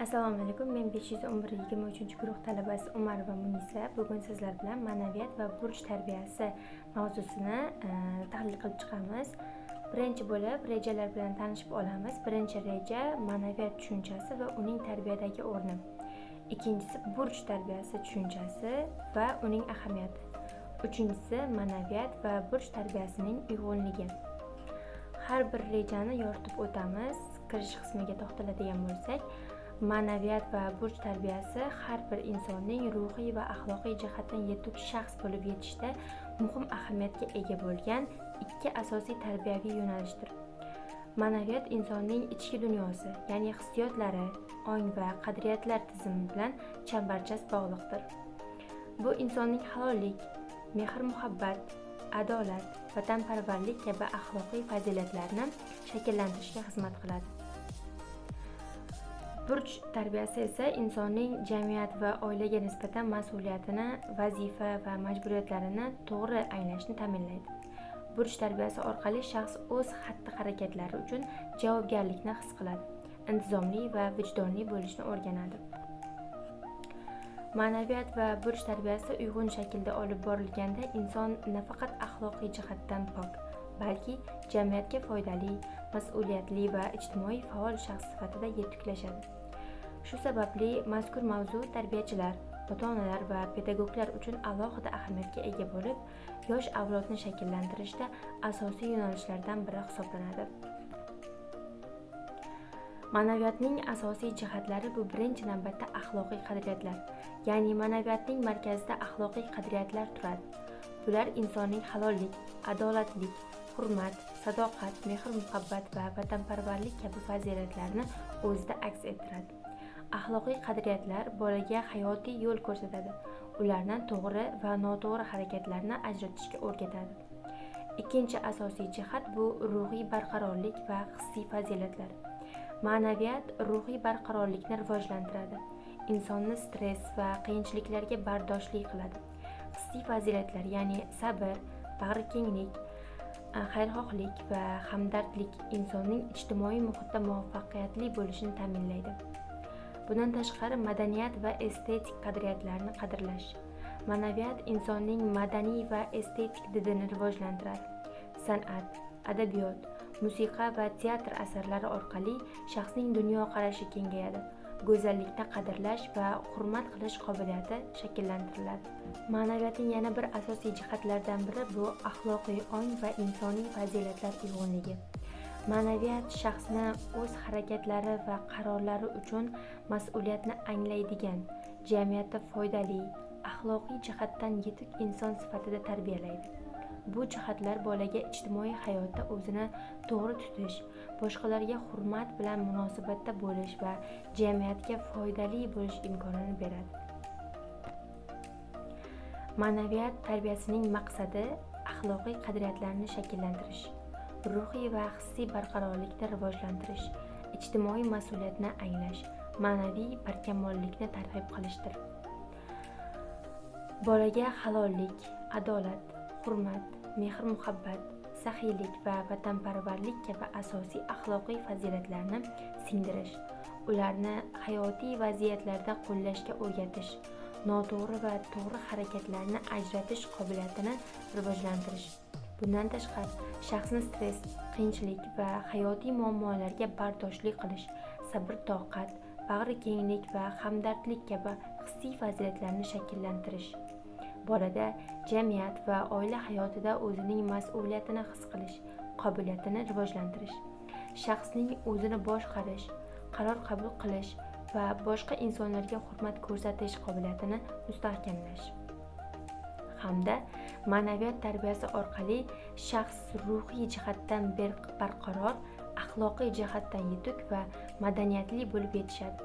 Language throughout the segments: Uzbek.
Assalomu alaykum. Men 511-23 guruh talabasi Umarova Munisa. Bugun sizlar bilan ma'naviyat va burch tarbiyasi mavzusini tahlil qilib chiqamiz. Birinchi bo'lib rejalar bilan tanishib olamiz. Birinchi reja ma'naviyat tushunchasi va uning tarbiyadagi o'rni. Ikkinchisi burch tarbiyasi tushunchasi va uning ahamiyati. Uchinchisi ma'naviyat va burch tarbiyasining uyg'unligi. Har bir rejani yoritib o'tamiz. Kirish qismiga to'xtaladigan bo'lsak, ma'naviyat va burch tarbiyasi har bir insonning ruhiy va axloqiy jihatdan yetuk shaxs bo'lib yetishda muhim ahamiyatga ega bo'lgan ikki asosiy tarbiyaviy yo'nalishdir. Ma'naviyat insonning ichki dunyosi, ya'ni hissiyotlari, ong va qadriyatlar tizimi bilan chambarchas bog'liqdir. Bu insonning halollik, mehr-muhabbat, adolat, vatanparvarlik kabi axloqiy fazilatlarni shakllantirishga xizmat qiladi. Burch tarbiyasi esa insonning jamiyat va oilaga nisbatan mas'uliyatini, vazifa va majburiyatlarini to'g'ri anglashni ta'minlaydi. Burch tarbiyasi orqali shaxs o'z xatti-harakatlari uchun javobgarlikni his qiladi, intizomli va vijdonli bo'lishni o'rganadi. Ma'naviyat va burch tarbiyasi uyg'un shaklda olib borilganda inson nafaqat axloqiy jihatdan pok, balki jamiyatga foydali, mas'uliyatli va ijtimoiy faol shaxs sifatida yetuklashadi. Shu sababli mazkur mavzu tarbiyachilar, ota-onalar va pedagoglar uchun alohida ahamiyatga ega bo'lib, yosh avlodni shakllantirishda asosiy yo'nalishlardan biri hisoblanadi. Ma'naviyatning asosiy jihatlari bu birinchi navbatda axloqiy qadriyatlar, ya'ni ma'naviyatning markazida axloqiy qadriyatlar turadi. Bular insonning halollik, adolatlik, hurmat, sadoqat, mehr-muhabbat va vatanparvarlik kabi fazilatlarni o'zida aks ettiradi. Axloqiy qadriyatlar bolaga hayotiy yo'l ko'rsatadi, ularni to'g'ri va noto'g'ri harakatlarni ajratishga o'rgatadi. Ikkinchi asosiy jihat bu ruhiy barqarorlik va hissiy fazilatlar. Ma'naviyat ruhiy barqarorlikni rivojlantiradi, insonni stress va qiyinchiliklarga bardoshli qiladi. Hissiy fazilatlar, ya'ni sabr, bag'rikenglik, xayrixohlik va hamdardlik insonning ijtimoiy muhitda muvaffaqiyatli bo'lishini ta'minlaydi. Bundan tashqari madaniyat va estetik qadriyatlarni qadrlash. Ma'naviyat insonning madaniy va estetik didini rivojlantiradi. San'at, adabiyot, musiqa va teatr asarlari orqali shaxsning dunyoqarashi kengayadi. Go'zallikni qadrlash va hurmat qilish qobiliyati shakllantiriladi. Ma'naviyatning yana bir asosiy jihatlaridan biri bu axloqiy ong va insoniy fazilatlar uyg'unligi. Ma'naviyat shaxsni o'z harakatlari va qarorlari uchun mas'uliyatni anglaydigan, jamiyatda foydali, axloqiy jihatdan yetuk inson sifatida tarbiyalaydi. Bu jihatlar bolaga ijtimoiy hayotda o'zini to'g'ri tutish, boshqalarga hurmat bilan munosabatda bo'lish va jamiyatga foydali bo'lish imkonini beradi. Ma'naviyat tarbiyasining maqsadi axloqiy qadriyatlarni shakllantirish, ruhiy va hissiy barqarorlikni rivojlantirish, ijtimoiy mas'uliyatni anglash, ma'naviy barkamollikni targ'ib qilishdir. Bolaga halollik, adolat, hurmat, mehr-muhabbat, saxiylik va vatanparvarlik kabi asosiy axloqiy fazilatlarni singdirish, ularni hayotiy vaziyatlarda qo'llashga o'rgatish, noto'g'ri va to'g'ri harakatlarni ajratish qobiliyatini rivojlantirish. Bundan tashqari, shaxsni stress, qiyinchilik va hayotiy muammolarga bardoshli qilish, sabr-toqat, bag'rikenglik va hamdardlik kabi hissiy fazilatlarni shakllantirish. Bolada jamiyat va oila hayotida o'zining mas'uliyatini his qilish qobiliyatini rivojlantirish, shaxsning o'zini boshqarish, qaror qabul qilish va boshqa insonlarga hurmat ko'rsatish qobiliyatini mustahkamlash. Hamda ma'naviyat tarbiyasi orqali shaxs ruhiy jihatdan barqaror, axloqiy jihatdan yetuk va madaniyatli bo'lib yetishadi.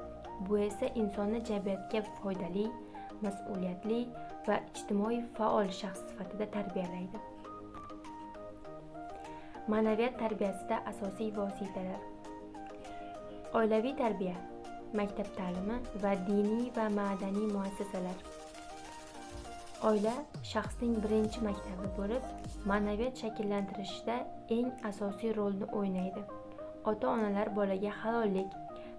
Bu esa insonni jamiyatga foydali, mas'uliyatli va ijtimoiy faol shaxs sifatida tarbiyalaydi. Ma'naviyat tarbiyasida asosiy vositalar: oilaviy tarbiya, maktab ta'limi va diniy va madaniy muassasalar. Oila shaxsning birinchi maktabi bo'lib, ma'naviyat shakllantirishda eng asosiy rolni o'ynaydi. Ota-onalar bolaga halollik,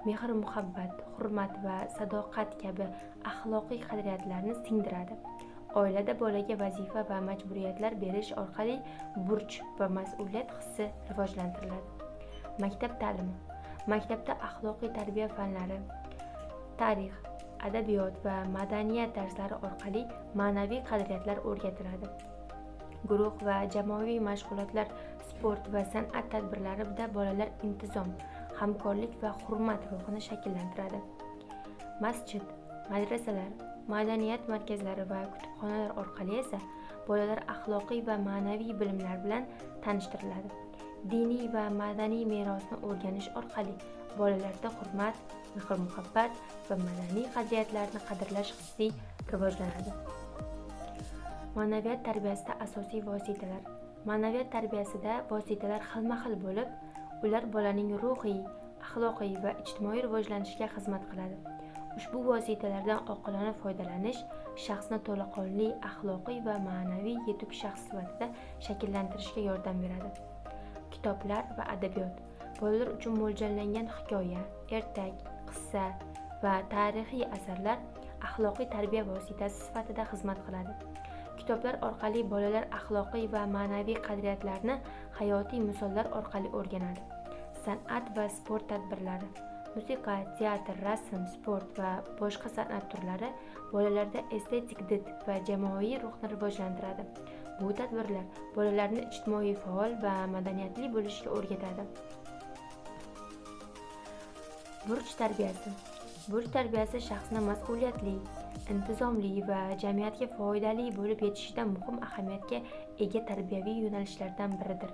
mehr muhabbat, hurmat va sadoqat kabi axloqiy qadriyatlarni singdiradi. Oilada bolaga vazifa va majburiyatlar berish orqali burch va mas'uliyat hissi rivojlantiriladi. Maktab ta'limi. Maktabda axloqiy tarbiya fanlari, tarix, adabiyot va madaniyat darslari orqali ma'naviy qadriyatlar o'rgatiladi. Guruh va jamoaviy mashg'ulotlar, sport va san'at tadbirlarida bolalar intizom, hamkorlik va hurmat ruhini shakllantiradi. Masjid, madrasalar, madaniyat markazlari va kutubxonalar orqali esa bolalar axloqiy va ma'naviy bilimlar bilan tanishtiriladi. Diniy va madaniy merosni o'rganish orqali bolalarda hurmat, mehr-muhabbat va madaniy qadriyatlarni qadrlash hissi rivojlanadi. Ma'naviyat tarbiyasida asosiy vositalar. Ma'naviyat tarbiyasida vositalar xilma-xil bo'lib, ular bolaning ruhiy, axloqiy va ijtimoiy rivojlanishiga xizmat qiladi. Ushbu vositalardan oqilona foydalanish shaxsni to'laqonli axloqiy va ma'naviy yetuk shaxs sifatida shakllantirishga yordam beradi. Kitoblar va adabiyot. Bolalar uchun mo'ljallangan hikoya, ertak, qissa va tarixiy asarlar axloqiy tarbiya vositasi sifatida xizmat qiladi. Kitoblar orqali bolalar axloqiy va ma'naviy qadriyatlarni hayotiy misollar orqali o'rganadi. San'at va sport tadbirlari. Musiqa, teatr, rasm, sport va boshqa san'at turlari bolalarda estetik did va jamoaviy ruhni rivojlantiradi. Bu tadbirlar bolalarni ijtimoiy faol va madaniyatli bo'lishga o'rgatadi. Burch tarbiyasi. Burch tarbiyasi shaxsni mas'uliyatli, intizomli va jamiyatga foydali bo'lib yetishida muhim ahamiyatga ega tarbiyaviy yo'nalishlardan biridir.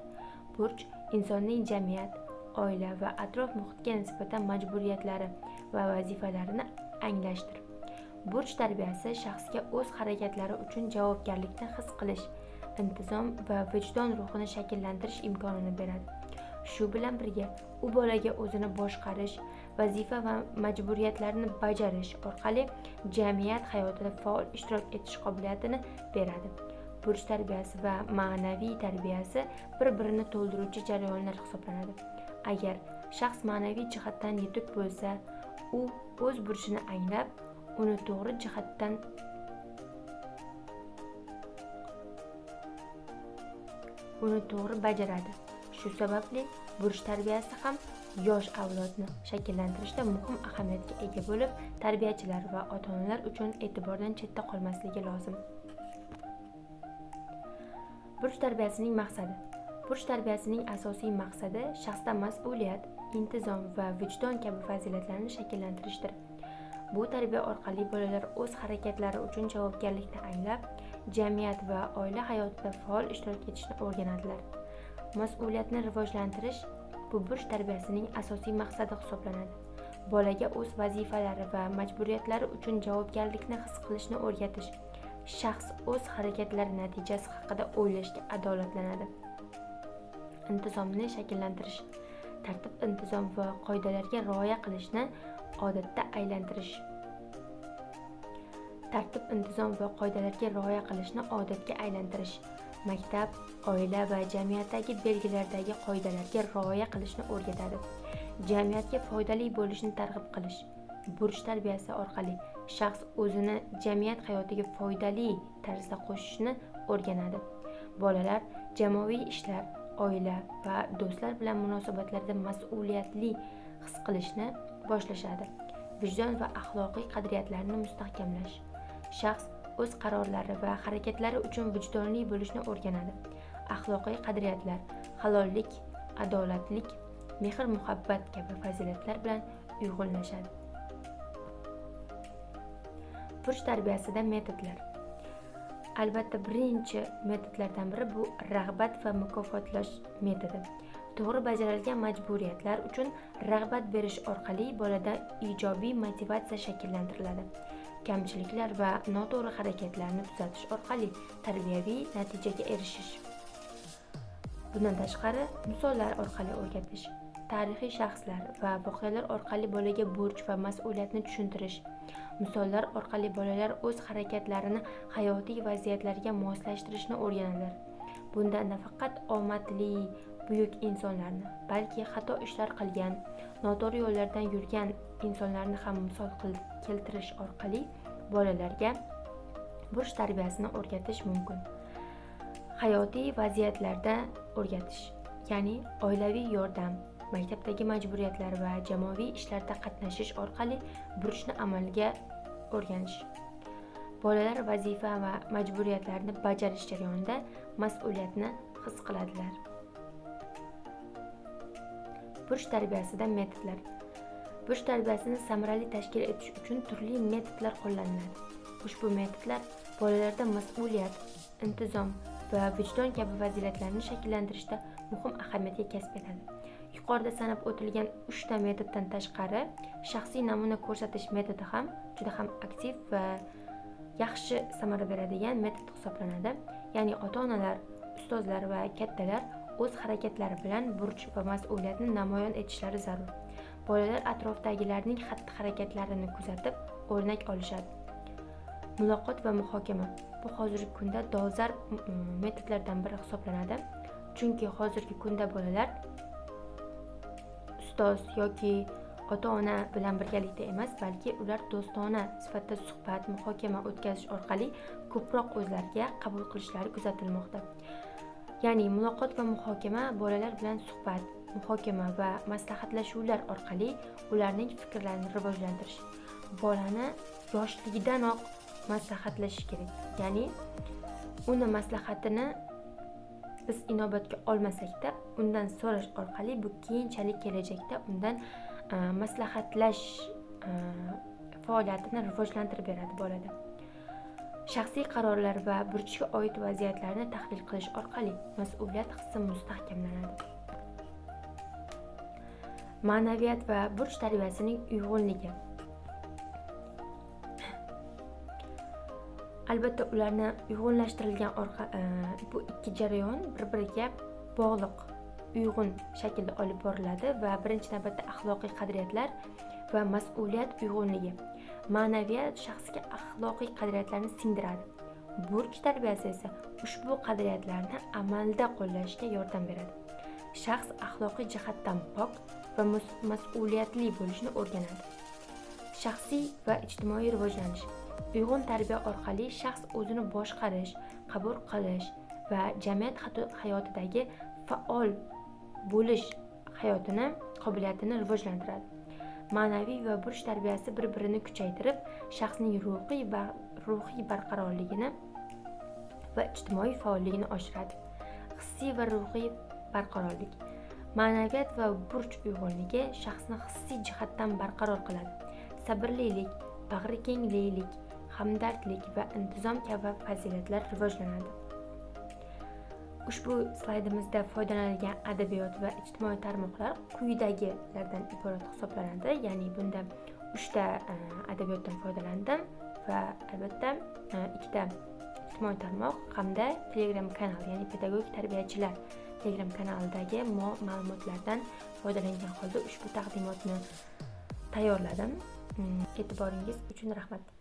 Burch insonning jamiyat, oila va atrof muhitga nisbatan majburiyatlari va vazifalarini anglashdir. Burch tarbiyasi shaxsga o'z harakatlari uchun javobgarlikni his qilish, intizom va vijdon ruhini shakllantirish imkonini beradi. Shu bilan birga, u bolaga o'zini boshqarish, vazifa va majburiyatlarni bajarish orqali jamiyat hayotida faol ishtirok etish qobiliyatini beradi. Burch tarbiyasi va ma'naviy tarbiyasi bir-birini to'ldiruvchi jarayonlar hisoblanadi. Agar shaxs ma'naviy jihatdan yetuk bo'lsa, u o'z burchini anglab, uni to'g'ri bajaradi. Shu sababli burch tarbiyasi ham yosh avlodni shakllantirishda muhim ahamiyatga ega bo'lib, tarbiyachilar va ota-onalar uchun e'tibordan chetda qolmasligi lozim. Burch tarbiyasining maqsadi. Burch tarbiyasining asosiy maqsadi shaxsda mas'uliyat, intizom va vijdon kabi fazilatlarni shakllantirishdir. Bu tarbiya orqali bolalar o'z harakatlari uchun javobgarlikni anglab, jamiyat va oila hayotida faol ishtirok etishni o'rganadilar. Mas'uliyatni rivojlantirish bu burch tarbiyasining asosiy maqsadi hisoblanadi. Bolaga o'z vazifalari va majburiyatlari uchun javobgarlikni his qilishni o'rgatish, shaxs o'z harakatlari natijasi haqida o'ylashga adolatlanadi. Intizomni shakllantirish, tartib, intizom va qoidalarga rioya qilishni odatga aylantirish. Maktab, oila va jamiyatdagi belgilardagi qoidalarga rioya qilishni o'rgatadi. Jamiyatga foydali bo'lishni targ'ib qilish. Burch tarbiyasi orqali shaxs o'zini jamiyat hayotiga foydali tarzda qo'shishni o'rganadi. Bolalar jamoaviy ishlar, oila va do'stlar bilan munosabatlarda mas'uliyatli his qilishni boshlashadi. Vijdon va axloqiy qadriyatlarni mustahkamlash. Shaxs o'z qarorlari va harakatlari uchun vijdonli bo'lishni o'rganadi. Axloqiy qadriyatlar, halollik, adolatlik, mehr-muhabbat kabi fazilatlar bilan uyg'unlashadi. Burch tarbiyasida metodlar. Albatta, birinchi metodlardan biri bu rag'bat va mukofotlash metodi. To'g'ri bajarilgan majburiyatlar uchun rag'bat berish orqali bolada ijobiy motivatsiya shakllantiriladi. Kamchiliklar va noto'g'ri harakatlarni tuzatish orqali tarbiyaviy natijaga erishish. Bundan tashqari, misollar orqali o'rgatish, tarixiy shaxslar va voqealar orqali bolaga burch va mas'uliyatni tushuntirish. Misollar orqali bolalar o'z harakatlarini hayotiy vaziyatlarga moslashtirishni o'rganadilar. Bunda nafaqat omadli buyuk insonlarni, balki xato ishlar qilgan, noto'g'ri yo'llardan yurgan insonlarni ham misol keltirish orqali bolalarga burch tarbiyasini o'rgatish mumkin. Hayotiy vaziyatlarda o'rgatish, ya'ni oilaviy yordam, maktabdagi majburiyatlar va jamoaviy ishlarda qatnashish orqali burchni amalga o'rganish. Bolalar vazifa va majburiyatlarni bajarish jarayonida mas'uliyatni his qiladilar. Burch tarbiyasida metodlar. Burch tarbiyasini samarali tashkil etish uchun turli metodlar qo'llaniladi. Ushbu metodlar bolalarda mas'uliyat, intizom va vijdon kabi fazilatlarni shakllantirishda muhim ahamiyatga kasb etadi. Yuqorida sanab o'tilgan 3 ta metoddan tashqari, shaxsiy namuna ko'rsatish metodi ham juda ham aktiv va yaxshi samara beradigan metod hisoblanadi. Ya'ni ota-onalar, ustozlar va kattalar o'z harakatlari bilan burch va mas'uliyatni namoyon etishlari zarur. Bolalar atrofdagilarning xatti-harakatlarini kuzatib, o'rnak olishadi. Muloqot va muhokama. Bu hozirgi kunda dolzarb metodlardan biri hisoblanadi. Chunki hozirgi kunda bolalar ustoz yoki ota-ona bilan birgalikda emas, balki ular do'stona sifatida suhbat, muhokama o'tkazish orqali ko'proq o'zlariga qabul qilishlari kuzatilmoqda. Ya'ni muloqot va muhokama bolalar bilan suhbat, muhokama va maslahatlashuvlar orqali ularning fikrlarini rivojlantirish. Bolani yoshligidanoq maslahatlashish kerak. Ya'ni uni maslahatini biz inobatga olmasakda, undan so'rash orqali bu keyinchalik kelajakda undan maslahatlash faoliyatini rivojlantirib beradi bolada. Shaxsiy qarorlar va burchga oid vaziyatlarni tahlil qilish orqali mas'uliyat hissi mustahkamlanadi. Ma'naviyat va burch tarbiyasining uyg'unligi. Albatta ularni uyg'unlashtirilgan bu ikki jarayon bir-biriga bog'liq, uyg'un shaklda olib boriladi va birinchi navbatda axloqiy qadriyatlar va mas'uliyat uyg'unligi. Ma'naviyat shaxsga axloqiy qadriyatlarni singdiradi. Burch tarbiyasi esa ushbu qadriyatlarni amalda qo'llashga yordam beradi. Shaxs axloqiy jihatdan pok va mas'uliyatli bo'lishni o'rganadi. Shaxsiy va ijtimoiy rivojlanish. Uyg'un tarbiya orqali shaxs o'zini boshqarish, qabul qilish va jamiyat hayotidagi faol bo'lish qobiliyatini rivojlantiradi. Ma'naviy va burch tarbiyasi bir-birini kuchaytirib, shaxsning ruhiy barqarorligini va ijtimoiy faolligini oshiradi. Hissiy va ruhiy barqarorlik. Ma'naviyat va burch uyg'unligi shaxsni hissiy jihatdan barqaror qiladi. Sabrlilik, bag'rikenglik, hamdardlik va intizom kabi fazilatlar rivojlanadi. Ushbu slaydimizda foydalanilgan adabiyot va ijtimoiy tarmoqlar quyidagilardan iborat hisoblanadi. Ya'ni bunda 3 ta adabiyotdan foydalandim va albatta 2 ta ijtimoiy tarmoq hamda Telegram kanal, ya'ni pedagogik tarbiyachilar Telegram kanalidagi ma'lumotlardan foydalangan holda ushbu taqdimotni tayyorladim. E'tiboringiz uchun rahmat.